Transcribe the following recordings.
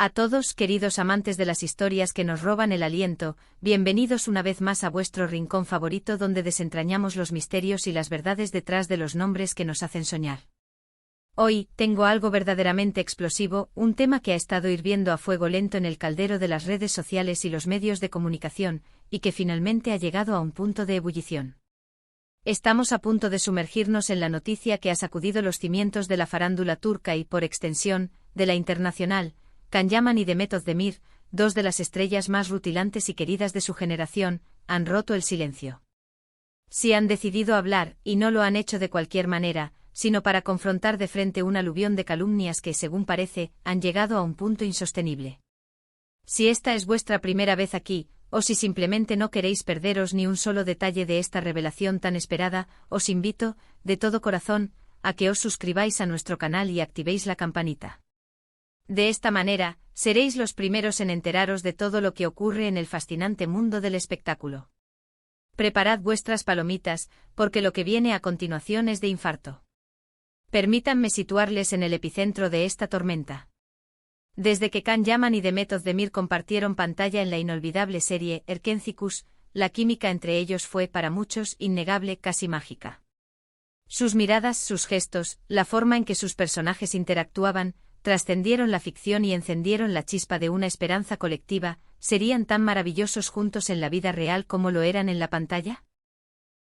A todos, queridos amantes de las historias que nos roban el aliento, bienvenidos una vez más a vuestro rincón favorito donde desentrañamos los misterios y las verdades detrás de los nombres que nos hacen soñar. Hoy, tengo algo verdaderamente explosivo, un tema que ha estado hirviendo a fuego lento en el caldero de las redes sociales y los medios de comunicación, y que finalmente ha llegado a un punto de ebullición. Estamos a punto de sumergirnos en la noticia que ha sacudido los cimientos de la farándula turca y, por extensión, de la internacional. Can Yaman y Demet Özdemir, dos de las estrellas más rutilantes y queridas de su generación, han roto el silencio. Sí han decidido hablar, y no lo han hecho de cualquier manera, sino para confrontar de frente un aluvión de calumnias que, según parece, han llegado a un punto insostenible. Si esta es vuestra primera vez aquí, o si simplemente no queréis perderos ni un solo detalle de esta revelación tan esperada, os invito, de todo corazón, a que os suscribáis a nuestro canal y activéis la campanita. De esta manera, seréis los primeros en enteraros de todo lo que ocurre en el fascinante mundo del espectáculo. Preparad vuestras palomitas, porque lo que viene a continuación es de infarto. Permítanme situarles en el epicentro de esta tormenta. Desde que Can Yaman y Demet Özdemir compartieron pantalla en la inolvidable serie Erkencikus, la química entre ellos fue para muchos innegable, casi mágica. Sus miradas, sus gestos, la forma en que sus personajes interactuaban, trascendieron la ficción y encendieron la chispa de una esperanza colectiva. ¿Serían tan maravillosos juntos en la vida real como lo eran en la pantalla?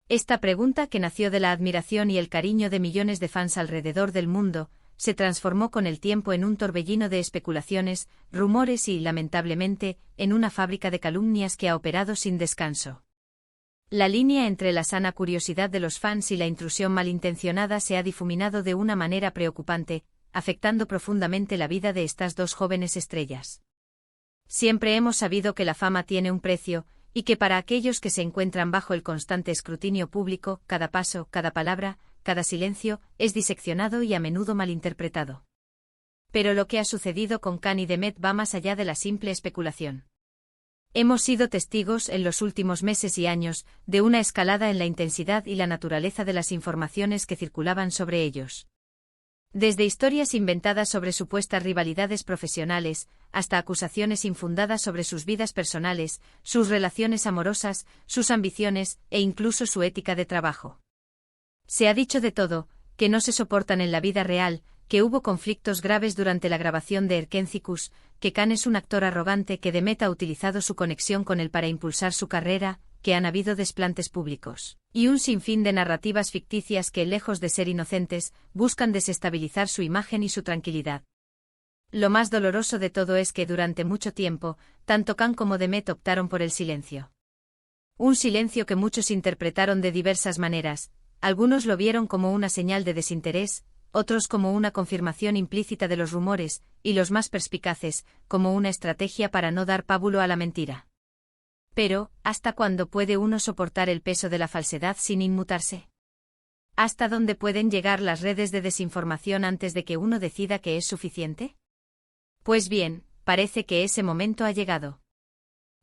Esta pregunta, que nació de la admiración y el cariño de millones de fans alrededor del mundo, se transformó con el tiempo en un torbellino de especulaciones, rumores y, lamentablemente, en una fábrica de calumnias que ha operado sin descanso. La línea entre la sana curiosidad de los fans y la intrusión malintencionada se ha difuminado de una manera preocupante, afectando profundamente la vida de estas dos jóvenes estrellas. Siempre hemos sabido que la fama tiene un precio, y que para aquellos que se encuentran bajo el constante escrutinio público, cada paso, cada palabra, cada silencio, es diseccionado y a menudo malinterpretado. Pero lo que ha sucedido con Can y Demet va más allá de la simple especulación. Hemos sido testigos en los últimos meses y años de una escalada en la intensidad y la naturaleza de las informaciones que circulaban sobre ellos. Desde historias inventadas sobre supuestas rivalidades profesionales, hasta acusaciones infundadas sobre sus vidas personales, sus relaciones amorosas, sus ambiciones e incluso su ética de trabajo. Se ha dicho de todo, que no se soportan en la vida real, que hubo conflictos graves durante la grabación de Erkencikus, que Can es un actor arrogante, que Demet ha utilizado su conexión con él para impulsar su carrera, que han habido desplantes públicos, y un sinfín de narrativas ficticias que, lejos de ser inocentes, buscan desestabilizar su imagen y su tranquilidad. Lo más doloroso de todo es que durante mucho tiempo, tanto Can como Demet optaron por el silencio. Un silencio que muchos interpretaron de diversas maneras. Algunos lo vieron como una señal de desinterés, otros como una confirmación implícita de los rumores, y los más perspicaces, como una estrategia para no dar pábulo a la mentira. Pero, ¿hasta cuándo puede uno soportar el peso de la falsedad sin inmutarse? ¿Hasta dónde pueden llegar las redes de desinformación antes de que uno decida que es suficiente? Pues bien, parece que ese momento ha llegado.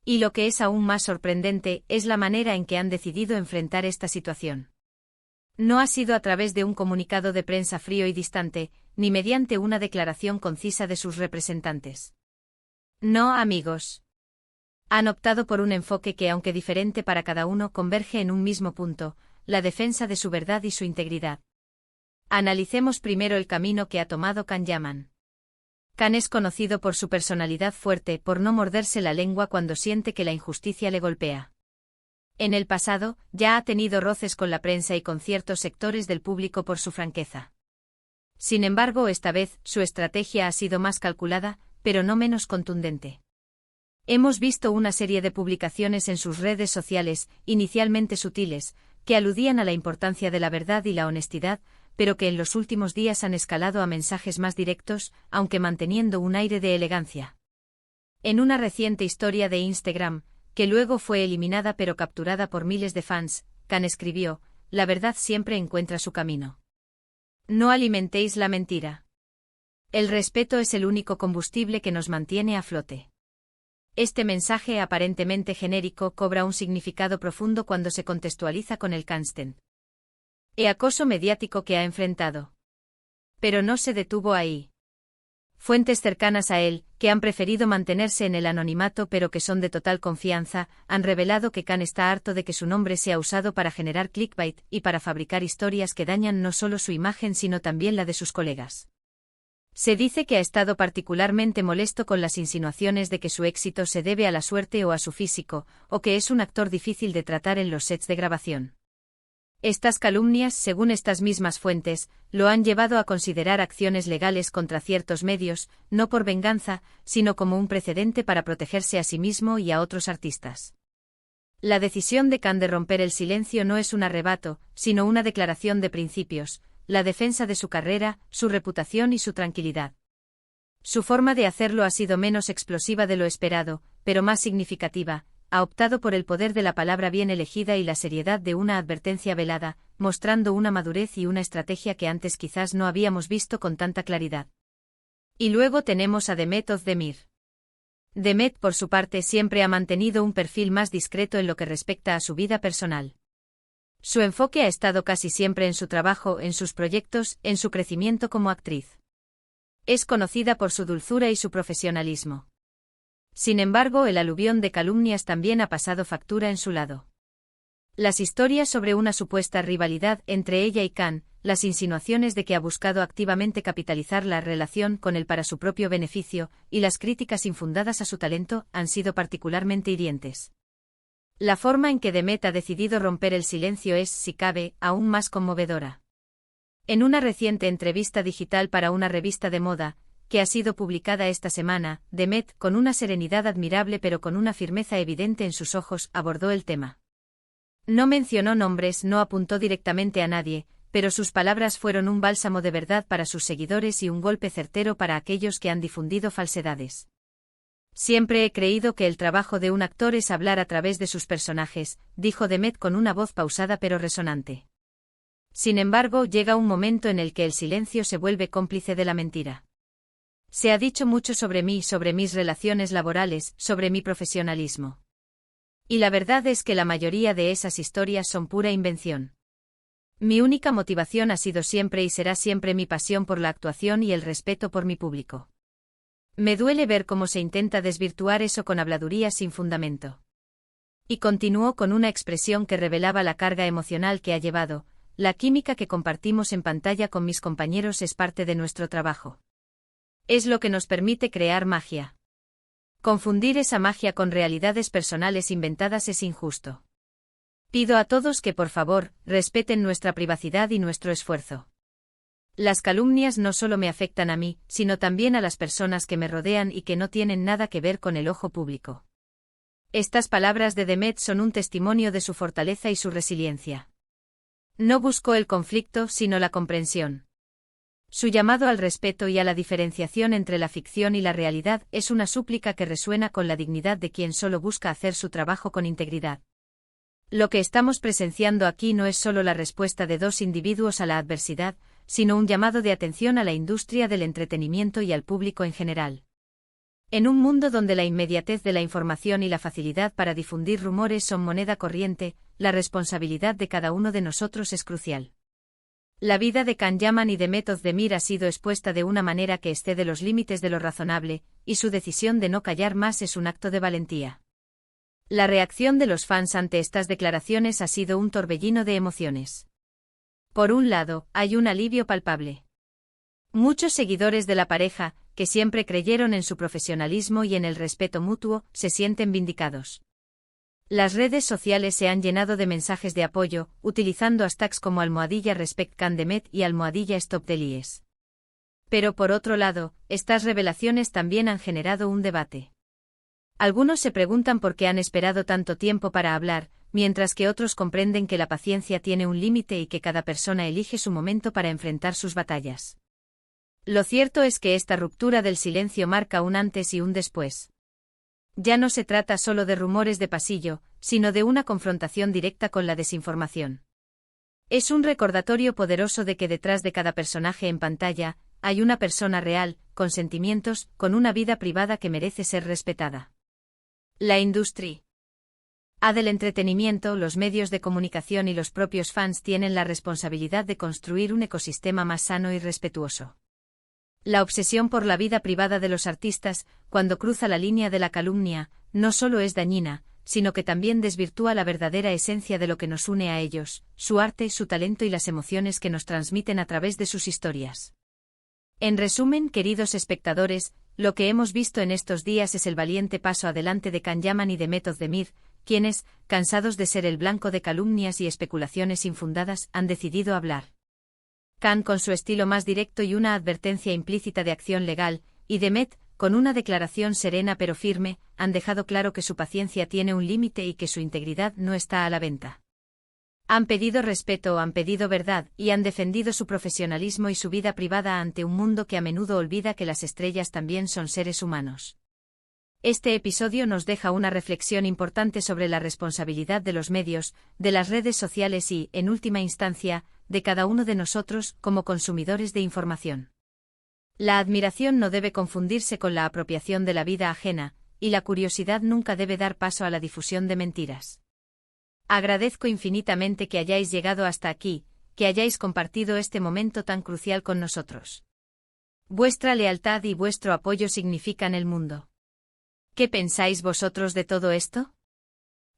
Y lo que es aún más sorprendente es la manera en que han decidido enfrentar esta situación. No ha sido a través de un comunicado de prensa frío y distante, ni mediante una declaración concisa de sus representantes. No, amigos. Han optado por un enfoque que, aunque diferente para cada uno, converge en un mismo punto: la defensa de su verdad y su integridad. Analicemos primero el camino que ha tomado Can Yaman. Can es conocido por su personalidad fuerte, por no morderse la lengua cuando siente que la injusticia le golpea. En el pasado, ya ha tenido roces con la prensa y con ciertos sectores del público por su franqueza. Sin embargo, esta vez, su estrategia ha sido más calculada, pero no menos contundente. Hemos visto una serie de publicaciones en sus redes sociales, inicialmente sutiles, que aludían a la importancia de la verdad y la honestidad, pero que en los últimos días han escalado a mensajes más directos, aunque manteniendo un aire de elegancia. En una reciente historia de Instagram, que luego fue eliminada pero capturada por miles de fans, Can escribió: «La verdad siempre encuentra su camino. No alimentéis la mentira. El respeto es el único combustible que nos mantiene a flote». Este mensaje aparentemente genérico cobra un significado profundo cuando se contextualiza con el constant y acoso mediático que ha enfrentado. Pero no se detuvo ahí. Fuentes cercanas a él, que han preferido mantenerse en el anonimato pero que son de total confianza, han revelado que Khan está harto de que su nombre sea usado para generar clickbait y para fabricar historias que dañan no solo su imagen sino también la de sus colegas. Se dice que ha estado particularmente molesto con las insinuaciones de que su éxito se debe a la suerte o a su físico, o que es un actor difícil de tratar en los sets de grabación. Estas calumnias, según estas mismas fuentes, lo han llevado a considerar acciones legales contra ciertos medios, no por venganza, sino como un precedente para protegerse a sí mismo y a otros artistas. La decisión de Khan de romper el silencio no es un arrebato, sino una declaración de principios, la defensa de su carrera, su reputación y su tranquilidad. Su forma de hacerlo ha sido menos explosiva de lo esperado, pero más significativa. Ha optado por el poder de la palabra bien elegida y la seriedad de una advertencia velada, mostrando una madurez y una estrategia que antes quizás no habíamos visto con tanta claridad. Y luego tenemos a Demet Özdemir. Demet, por su parte, siempre ha mantenido un perfil más discreto en lo que respecta a su vida personal. Su enfoque ha estado casi siempre en su trabajo, en sus proyectos, en su crecimiento como actriz. Es conocida por su dulzura y su profesionalismo. Sin embargo, el aluvión de calumnias también ha pasado factura en su lado. Las historias sobre una supuesta rivalidad entre ella y Khan, las insinuaciones de que ha buscado activamente capitalizar la relación con él para su propio beneficio, y las críticas infundadas a su talento, han sido particularmente hirientes. La forma en que Demet ha decidido romper el silencio es, si cabe, aún más conmovedora. En una reciente entrevista digital para una revista de moda, que ha sido publicada esta semana, Demet, con una serenidad admirable pero con una firmeza evidente en sus ojos, abordó el tema. No mencionó nombres, no apuntó directamente a nadie, pero sus palabras fueron un bálsamo de verdad para sus seguidores y un golpe certero para aquellos que han difundido falsedades. Siempre he creído que el trabajo de un actor es hablar a través de sus personajes, dijo Demet con una voz pausada pero resonante. Sin embargo, llega un momento en el que el silencio se vuelve cómplice de la mentira. Se ha dicho mucho sobre mí, sobre mis relaciones laborales, sobre mi profesionalismo. Y la verdad es que la mayoría de esas historias son pura invención. Mi única motivación ha sido siempre y será siempre mi pasión por la actuación y el respeto por mi público. Me duele ver cómo se intenta desvirtuar eso con habladurías sin fundamento. Y continuó con una expresión que revelaba la carga emocional que ha llevado. La química que compartimos en pantalla con mis compañeros es parte de nuestro trabajo. Es lo que nos permite crear magia. Confundir esa magia con realidades personales inventadas es injusto. Pido a todos que por favor, respeten nuestra privacidad y nuestro esfuerzo. Las calumnias no solo me afectan a mí, sino también a las personas que me rodean y que no tienen nada que ver con el ojo público. Estas palabras de Demet son un testimonio de su fortaleza y su resiliencia. No buscó el conflicto, sino la comprensión. Su llamado al respeto y a la diferenciación entre la ficción y la realidad es una súplica que resuena con la dignidad de quien solo busca hacer su trabajo con integridad. Lo que estamos presenciando aquí no es solo la respuesta de dos individuos a la adversidad, sino un llamado de atención a la industria del entretenimiento y al público en general. En un mundo donde la inmediatez de la información y la facilidad para difundir rumores son moneda corriente, la responsabilidad de cada uno de nosotros es crucial. La vida de Khan Yaman y Demet Özdemir ha sido expuesta de una manera que excede los límites de lo razonable, y su decisión de no callar más es un acto de valentía. La reacción de los fans ante estas declaraciones ha sido un torbellino de emociones. Por un lado, hay un alivio palpable. Muchos seguidores de la pareja, que siempre creyeron en su profesionalismo y en el respeto mutuo, se sienten vindicados. Las redes sociales se han llenado de mensajes de apoyo, utilizando hashtags como #RespectKhanDemet y #StopDelies. Pero por otro lado, estas revelaciones también han generado un debate. Algunos se preguntan por qué han esperado tanto tiempo para hablar, mientras que otros comprenden que la paciencia tiene un límite y que cada persona elige su momento para enfrentar sus batallas. Lo cierto es que esta ruptura del silencio marca un antes y un después. Ya no se trata solo de rumores de pasillo, sino de una confrontación directa con la desinformación. Es un recordatorio poderoso de que detrás de cada personaje en pantalla, hay una persona real, con sentimientos, con una vida privada que merece ser respetada. La industria del entretenimiento, los medios de comunicación y los propios fans tienen la responsabilidad de construir un ecosistema más sano y respetuoso. La obsesión por la vida privada de los artistas, cuando cruza la línea de la calumnia, no solo es dañina, sino que también desvirtúa la verdadera esencia de lo que nos une a ellos, su arte, su talento y las emociones que nos transmiten a través de sus historias. En resumen, queridos espectadores, lo que hemos visto en estos días es el valiente paso adelante de Can Yaman y de Meth Ozdemir, quienes, cansados de ser el blanco de calumnias y especulaciones infundadas, han decidido hablar. Can con su estilo más directo y una advertencia implícita de acción legal, y de Meth, con una declaración serena pero firme, han dejado claro que su paciencia tiene un límite y que su integridad no está a la venta. Han pedido respeto, han pedido verdad, y han defendido su profesionalismo y su vida privada ante un mundo que a menudo olvida que las estrellas también son seres humanos. Este episodio nos deja una reflexión importante sobre la responsabilidad de los medios, de las redes sociales y, en última instancia, de cada uno de nosotros como consumidores de información. La admiración no debe confundirse con la apropiación de la vida ajena, y la curiosidad nunca debe dar paso a la difusión de mentiras. Agradezco infinitamente que hayáis llegado hasta aquí, que hayáis compartido este momento tan crucial con nosotros. Vuestra lealtad y vuestro apoyo significan el mundo. ¿Qué pensáis vosotros de todo esto?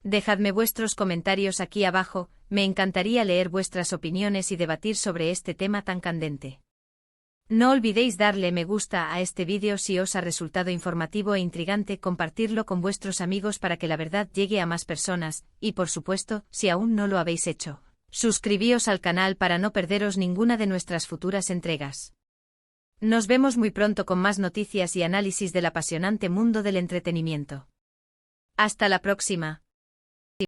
Dejadme vuestros comentarios aquí abajo, me encantaría leer vuestras opiniones y debatir sobre este tema tan candente. No olvidéis darle me gusta a este vídeo si os ha resultado informativo e intrigante, compartirlo con vuestros amigos para que la verdad llegue a más personas, y por supuesto, si aún no lo habéis hecho, suscribíos al canal para no perderos ninguna de nuestras futuras entregas. Nos vemos muy pronto con más noticias y análisis del apasionante mundo del entretenimiento. Hasta la próxima.